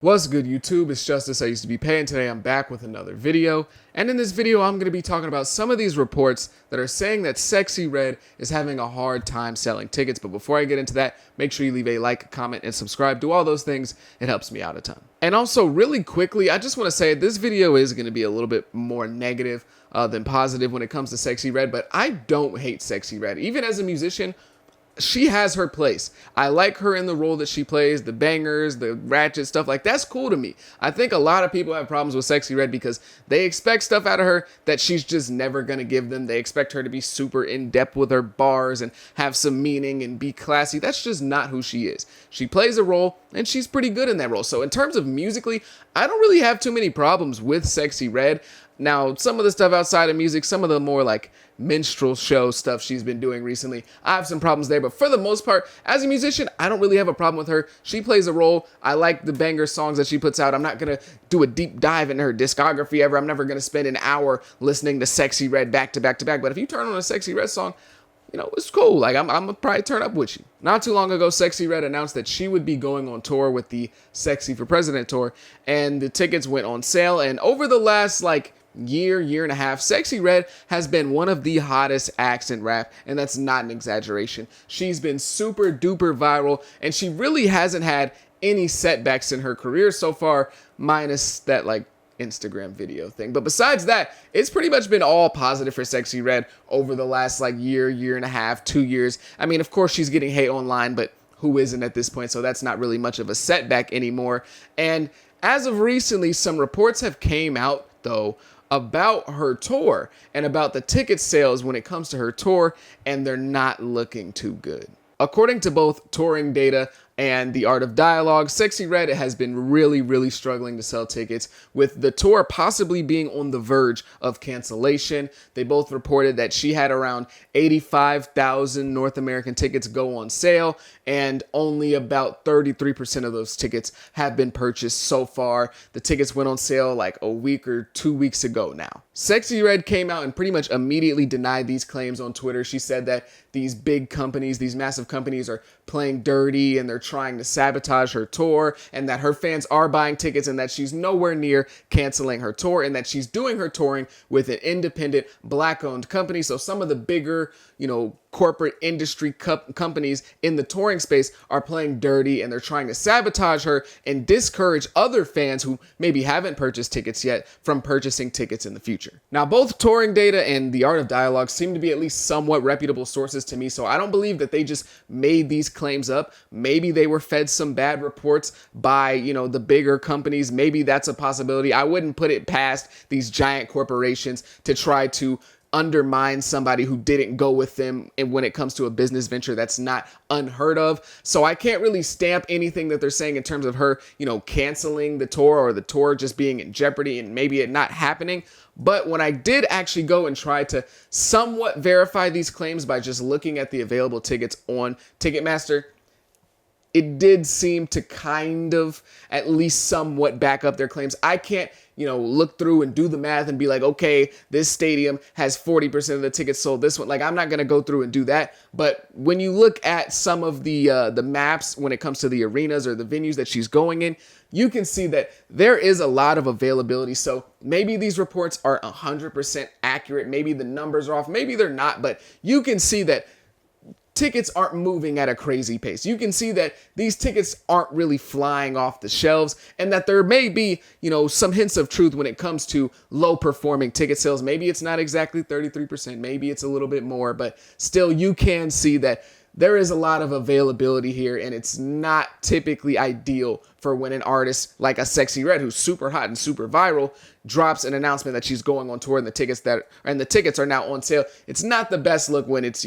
What's good, YouTube? It's Justice I used to be paying. Today I'm back with another video, and in this video I'm going to be talking about some of these reports that are saying that Sexyy Red is having a hard time selling tickets. But before I get into that, make sure you leave a like, comment, and subscribe. Do all those things. It helps me out a ton. And also, really quickly, I just want to say this video is going to be a little bit more negative than positive when it comes to Sexyy Red, but I don't hate Sexyy Red. Even as a musician, she has her place. I like her in the role that she plays, the bangers, the ratchet stuff, like that's cool to me. I think a lot of people have problems with Sexyy Red because they expect stuff out of her that she's just never gonna give them. They expect her to be super in-depth with her bars and have some meaning and be classy. That's just not who she is. She plays a role and she's pretty good in that role. So in terms of musically, I don't really have too many problems with Sexyy Red. Now, some of the stuff outside of music, some of the more like minstrel show stuff she's been doing recently, I have some problems there. But for the most part, as a musician, I don't really have a problem with her. She plays a role. I like the banger songs that she puts out. I'm not going to do a deep dive into her discography ever. I'm never going to spend an hour listening to Sexyy Red back to back to back. But if you turn on a Sexyy Red song, you know, it's cool. Like, I'm gonna probably turn up with you. Not too long ago, Sexyy Red announced that she would be going on tour with the Sexy for President tour, and the tickets went on sale. And over the last, year and a half, Sexyy Red has been one of the hottest acts in rap, and that's not an exaggeration. She's been super duper viral, and she really hasn't had any setbacks in her career so far, minus that, Instagram video thing. But besides that, it's pretty much been all positive for Sexyy Red over the last year and a half, 2 years. I mean, of course she's getting hate online, but who isn't at this point? So that's not really much of a setback anymore. And as of recently, some reports have came out though about her tour and about the ticket sales when it comes to her tour, and they're not looking too good. According to both touring data and The Art of Dialogue, Sexyy Red has been really struggling to sell tickets, with the tour possibly being on the verge of cancellation. They both reported that she had around 85,000 North American tickets go on sale, and only about 33% of those tickets have been purchased so far. The tickets went on sale like a week or 2 weeks ago now. Sexyy Red came out and pretty much immediately denied these claims on Twitter. She said that these big companies, these massive companies, are playing dirty and they're trying to sabotage her tour, and that her fans are buying tickets, and that she's nowhere near canceling her tour, and that she's doing her touring with an independent black-owned company. So some of the bigger, corporate industry companies in the touring space are playing dirty, and they're trying to sabotage her and discourage other fans who maybe haven't purchased tickets yet from purchasing tickets in the future. Now, both Touring Data and The Art of Dialogue seem to be at least somewhat reputable sources to me, so I don't believe that they just made these claims up. Maybe they were fed some bad reports by, the bigger companies. Maybe that's a possibility. I wouldn't put it past these giant corporations to try to undermine somebody who didn't go with them, and when it comes to a business venture, that's not unheard of. So I can't really stamp anything that they're saying in terms of her, canceling the tour or the tour just being in jeopardy and maybe it not happening. But when I did actually go and try to somewhat verify these claims by just looking at the available tickets on Ticketmaster, it did seem to kind of at least somewhat back up their claims. I can't, look through and do the math and be like, okay, this stadium has 40% of the tickets sold. This one, I'm not going to go through and do that. But when you look at some of the maps when it comes to the arenas or the venues that she's going in, you can see that there is a lot of availability. So maybe these reports are 100% accurate. Maybe the numbers are off. Maybe they're not. But you can see that tickets aren't moving at a crazy pace. You can see that these tickets aren't really flying off the shelves, and that there may be, some hints of truth when it comes to low performing ticket sales. Maybe it's not exactly 33%, maybe it's a little bit more, but still you can see that there is a lot of availability here, and it's not typically ideal for when an artist like a Sexyy Red, who's super hot and super viral, drops an announcement that she's going on tour and the tickets are now on sale. It's not the best look when it's,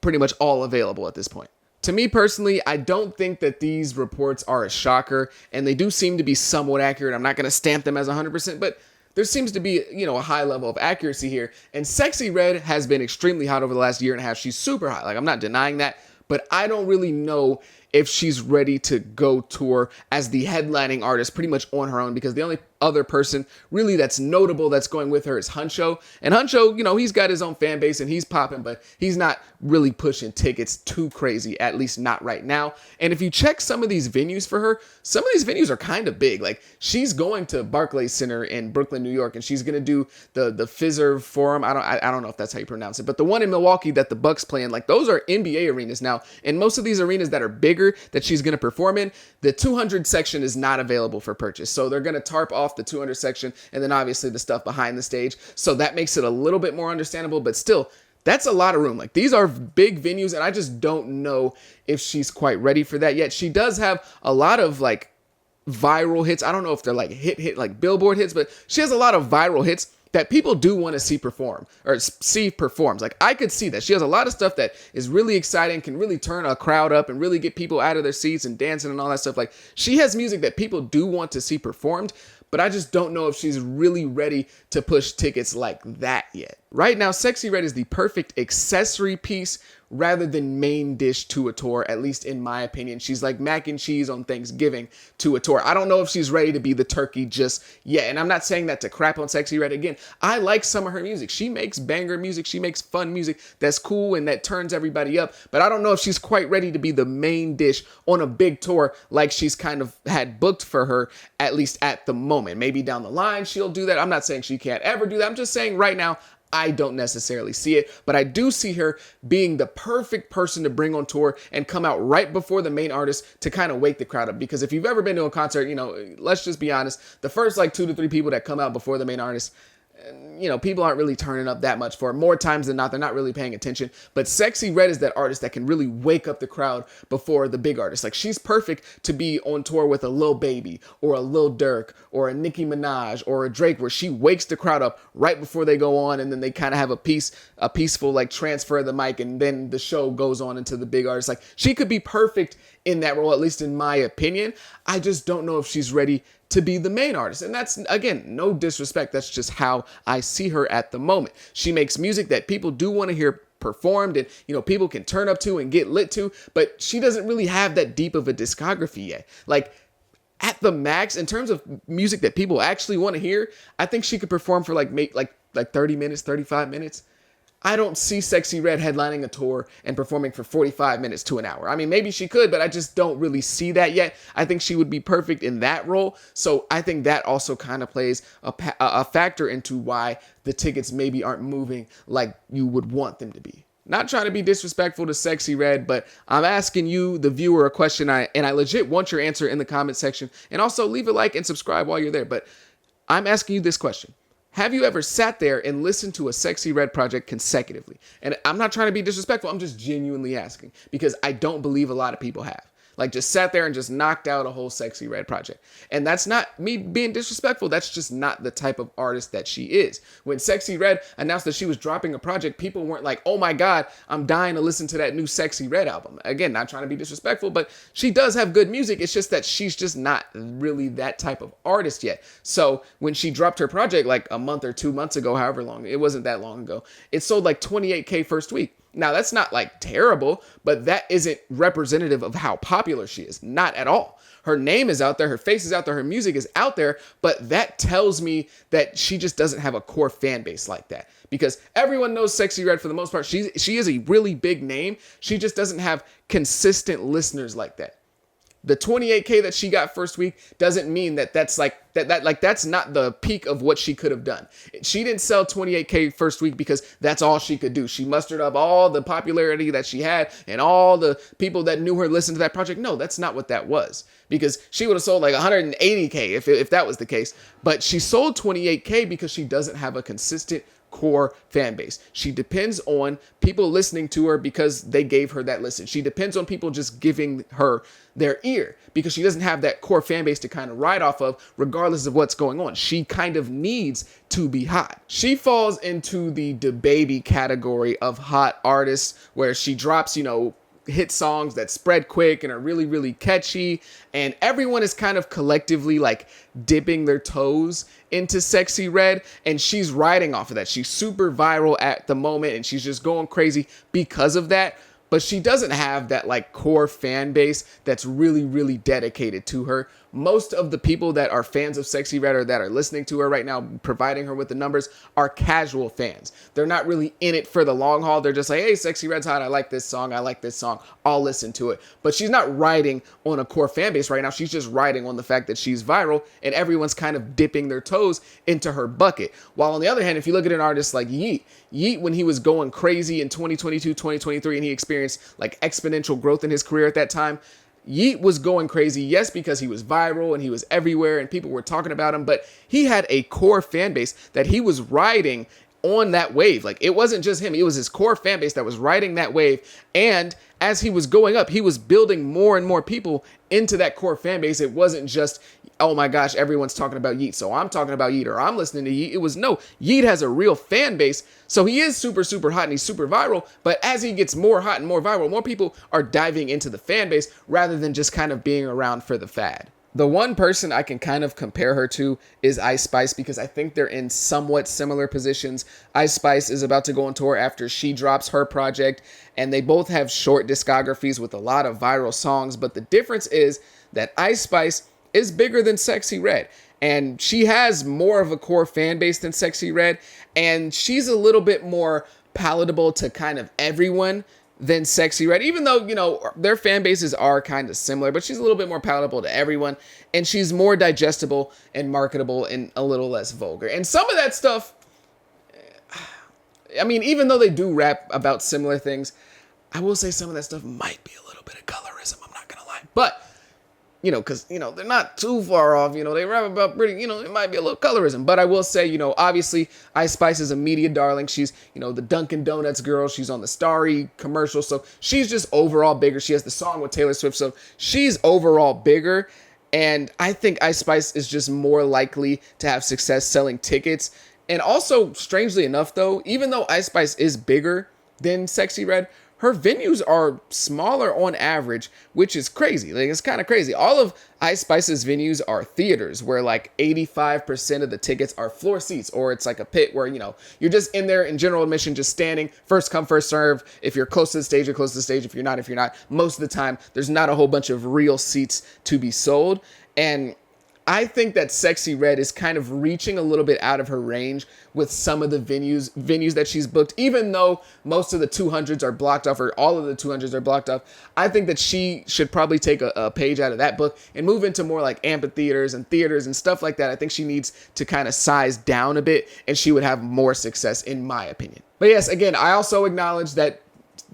pretty much all available at this point. To me personally, I don't think that these reports are a shocker, and they do seem to be somewhat accurate. I'm not going to stamp them as 100%, but there seems to be, a high level of accuracy here. And Sexyy Red has been extremely hot over the last year and a half. She's super hot. I'm not denying that, but I don't really know if she's ready to go tour as the headlining artist pretty much on her own, because the only other person really that's notable that's going with her is Huncho. And Huncho, you know, he's got his own fan base and he's popping, but he's not really pushing tickets too crazy, at least not right now. And if you check some of these venues for her, some of these venues are kind of big. Like, she's going to Barclays Center in Brooklyn, New York, and she's going to do the Fizzer Forum. I don't know if that's how you pronounce it, but the one in Milwaukee that the Bucks play in, like, those are NBA arenas now. And most of these arenas that are bigger that she's going to perform in, the 200 section is not available for purchase. So they're going to tarp off the 200 section and then obviously the stuff behind the stage. So that makes it a little bit more understandable, but still, that's a lot of room. Like, these are big venues, and I just don't know if she's quite ready for that yet. She does have a lot of like viral hits. I don't know if they're like hit like Billboard hits, but she has a lot of viral hits that people do want to see perform or see performs. Like, I could see that. She has a lot of stuff that is really exciting, can really turn a crowd up and really get people out of their seats and dancing and all that stuff. Like, she has music that people do want to see performed, but I just don't know if she's really ready to push tickets like that yet. Right now, Sexyy Red is the perfect accessory piece rather than main dish to a tour, at least in my opinion. She's like mac and cheese on Thanksgiving to a tour. I don't know if she's ready to be the turkey just yet. And I'm not saying that to crap on Sexyy Red. Again, I like some of her music. She makes banger music. She makes fun music that's cool and that turns everybody up. But I don't know if she's quite ready to be the main dish on a big tour like she's kind of had booked for her, at least at the moment. Maybe down the line she'll do that. I'm not saying she can't ever do that. I'm just saying right now, I don't necessarily see it, but I do see her being the perfect person to bring on tour and come out right before the main artist to kind of wake the crowd up. Because if you've ever been to a concert, you know, let's just be honest, the first like 2 to 3 people that come out before the main artist, you know, people aren't really turning up that much for it. More times than not, they're not really paying attention. But Sexyy Red is that artist that can really wake up the crowd before the big artist. Like, she's perfect to be on tour with a Lil Baby or a Lil Durk or a Nicki Minaj or a Drake, where she wakes the crowd up right before they go on, and then they kind of have a peaceful like transfer of the mic, and then the show goes on into the big artist. Like, she could be perfect in that role, at least in my opinion. I just don't know if she's ready to be the main artist. And that's, again, no disrespect. That's just how I see her at the moment. She makes music that people do want to hear performed and, you know, people can turn up to and get lit to, but she doesn't really have that deep of a discography yet. Like, at the max, in terms of music that people actually want to hear, I think she could perform for like 30 minutes, 35 minutes. I don't see Sexyy Red headlining a tour and performing for 45 minutes to an hour. I mean, maybe she could, but I just don't really see that yet. I think she would be perfect in that role. So I think that also kind of plays a factor into why the tickets maybe aren't moving like you would want them to be. Not trying to be disrespectful to Sexyy Red, but I'm asking you, the viewer, a question, and I legit want your answer in the comment section. And also leave a like and subscribe while you're there. But I'm asking you this question. Have you ever sat there and listened to a Sexyy Red project consecutively? And I'm not trying to be disrespectful. I'm just genuinely asking, because I don't believe a lot of people have. Like, just sat there and just knocked out a whole Sexyy Red project. And that's not me being disrespectful. That's just not the type of artist that she is. When Sexyy Red announced that she was dropping a project, people weren't like, oh my God, I'm dying to listen to that new Sexyy Red album. Again, not trying to be disrespectful, but she does have good music. It's just that she's just not really that type of artist yet. So when she dropped her project like a month or 2 months ago, however long, it wasn't that long ago, it sold like 28K first week. Now, that's not like terrible, but that isn't representative of how popular she is. Not at all. Her name is out there. Her face is out there. Her music is out there. But that tells me that she just doesn't have a core fan base like that. Because everyone knows Sexyy Red for the most part. She is a really big name. She just doesn't have consistent listeners like that. The 28K that she got first week doesn't mean that that's not the peak of what she could have done. She didn't sell 28K first week because that's all she could do. She mustered up all the popularity that she had and all the people that knew her listened to that project. No, that's not what that was, because she would have sold like 180K if that was the case. But she sold 28K because she doesn't have a consistent core fan base. She depends on people listening to her because they gave her that listen. She depends on people just giving her their ear because she doesn't have that core fan base to kind of ride off of regardless of what's going on. She kind of needs to be hot. She falls into the DaBaby category of hot artists where she drops, you know, hit songs that spread quick and are really, really catchy. And everyone is kind of collectively like dipping their toes into Sexyy Red. And she's riding off of that. She's super viral at the moment and she's just going crazy because of that. but she doesn't have that like core fan base that's really, really dedicated to her. Most of the people that are fans of Sexyy Red or that are listening to her right now, providing her with the numbers, are casual fans. They're not really in it for the long haul. They're just like, hey, Sexyy Red's hot. I like this song. I like this song. I'll listen to it. But she's not riding on a core fan base right now. She's just riding on the fact that she's viral and everyone's kind of dipping their toes into her bucket. While on the other hand, if you look at an artist like Yeat, when he was going crazy in 2022, 2023, and he experienced like exponential growth in his career at that time, Yeat was going crazy, yes, because he was viral and he was everywhere and people were talking about him, but he had a core fan base that he was riding on that wave. Like, it wasn't just him, it was his core fan base that was riding that wave. And as he was going up, he was building more and more people into that core fan base. It wasn't just, oh my gosh, everyone's talking about Yeat, so I'm talking about Yeat, or I'm listening to Yeat. It was, no, Yeat has a real fan base, so he is super, super hot and he's super viral, but as he gets more hot and more viral, more people are diving into the fan base rather than just kind of being around for the fad. The one person I can kind of compare her to is Ice Spice, because I think they're in somewhat similar positions. Ice Spice is about to go on tour after she drops her project, and they both have short discographies with a lot of viral songs, but the difference is that Ice Spice is bigger than Sexyy Red, and she has more of a core fan base than Sexyy Red, and she's a little bit more palatable to kind of everyone than Sexyy Red, even though, you know, their fan bases are kind of similar, but she's a little bit more palatable to everyone, and she's more digestible and marketable and a little less vulgar. And some of that stuff, I mean, even though they do rap about similar things, I will say some of that stuff might be a little bit of colorism, I'm not gonna lie. But, you know, because, you know, they're not too far off, you know, they rap about pretty, you know, it might be a little colorism. But I will say, you know, obviously, Ice Spice is a media darling. She's, you know, the Dunkin' Donuts girl. She's on the Starry commercial. So she's just overall bigger. She has the song with Taylor Swift. So she's overall bigger. And I think Ice Spice is just more likely to have success selling tickets. And also, strangely enough, though, even though Ice Spice is bigger than Sexyy Red, her venues are smaller on average, which is crazy. Like, it's kind of crazy. All of Ice Spice's venues are theaters where like 85% of the tickets are floor seats, or it's like a pit where, you know, you're just in there in general admission, just standing, first come, first serve. If you're close to the stage, you're close to the stage. If you're not, most of the time, there's not a whole bunch of real seats to be sold. And I think that Sexyy Red is kind of reaching a little bit out of her range with some of the venues that she's booked, even though most of the 200s are blocked off, or all of the 200s are blocked off. I think that she should probably take a page out of that book and move into more like amphitheaters and theaters and stuff like that. I think she needs to kind of size down a bit, and she would have more success, in my opinion. But yes, again, I also acknowledge that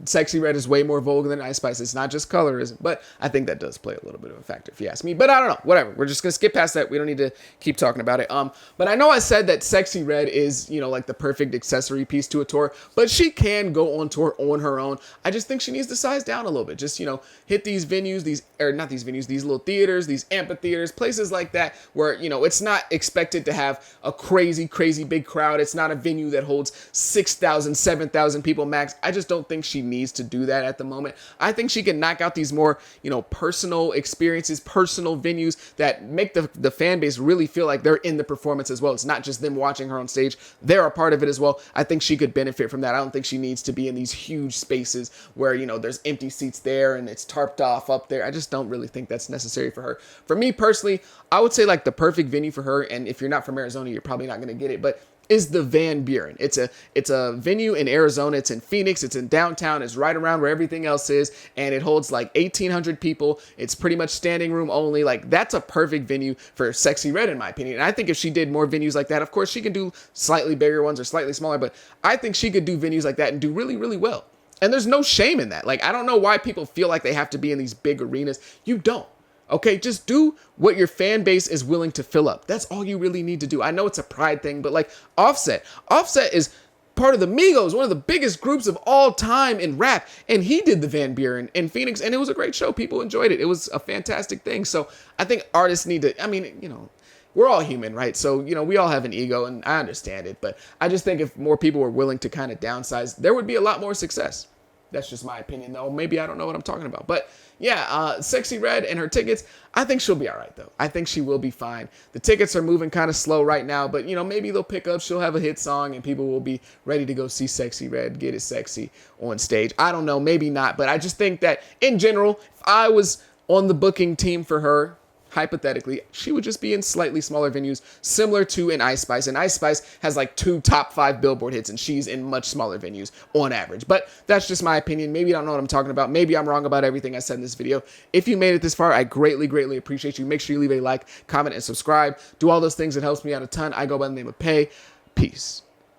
Sexyy Red is way more vulgar than Ice Spice. It's not just colorism, but I think that does play a little bit of a factor, if you ask me. But I don't know, whatever. We're just gonna skip past that. We don't need to keep talking about it. But I know I said that Sexyy Red is, you know, like the perfect accessory piece to a tour, but she can go on tour on her own. I just think she needs to size down a little bit. Just, you know, hit these venues, these little theaters, these amphitheaters, places like that where, you know, it's not expected to have a crazy, crazy big crowd. It's not a venue that holds 6,000, 7,000 people max. I just don't think she needs to do that at the moment. I think she can knock out these more, you know, personal experiences, personal venues that make the fan base really feel like they're in the performance as well. It's not just them watching her on stage. They're a part of it as well. I think she could benefit from that. I don't think she needs to be in these huge spaces where, you know, there's empty seats there and it's tarped off up there. I just don't really think that's necessary for her. For me personally, I would say like the perfect venue for her, and if you're not from Arizona, you're probably not going to get it, but is the Van Buren. It's a venue in Arizona. It's in Phoenix. It's in downtown. It's right around where everything else is, and it holds like 1,800 people. It's pretty much standing room only. Like, that's a perfect venue for Sexyy Red, in my opinion. And I think if she did more venues like that, of course she can do slightly bigger ones or slightly smaller, but I think she could do venues like that and do really, really well. And there's no shame in that. Like, I don't know why people feel like they have to be in these big arenas. You don't. Okay, just do what your fan base is willing to fill up. That's all you really need to do. I know it's a pride thing, but like Offset is part of the Migos, one of the biggest groups of all time in rap, and he did the Van Buren in Phoenix, and it was a great show. People enjoyed it. It was a fantastic thing. So I think artists need to, I mean, you know, we're all human, right? So, you know, we all have an ego, and I understand it, but I just think if more people were willing to kind of downsize, there would be a lot more success. That's just my opinion, though. Maybe I don't know what I'm talking about. But yeah, Sexyy Red and her tickets, I think she'll be all right, though. I think she will be fine. The tickets are moving kind of slow right now, but, maybe they'll pick up. She'll have a hit song, and people will be ready to go see Sexyy Red get it sexy on stage. I don't know, maybe not, but I just think that, in general, if I was on the booking team for her, hypothetically, she would just be in slightly smaller venues, similar to an Ice Spice. And Ice Spice has like 2 top 5 Billboard hits, and she's in much smaller venues on average. But that's just my opinion. Maybe you don't know what I'm talking about. Maybe I'm wrong about everything I said in this video. If you made it this far, I greatly, greatly appreciate you. Make sure you leave a like, comment, and subscribe. Do all those things. It helps me out a ton. I go by the name of Pay. Peace.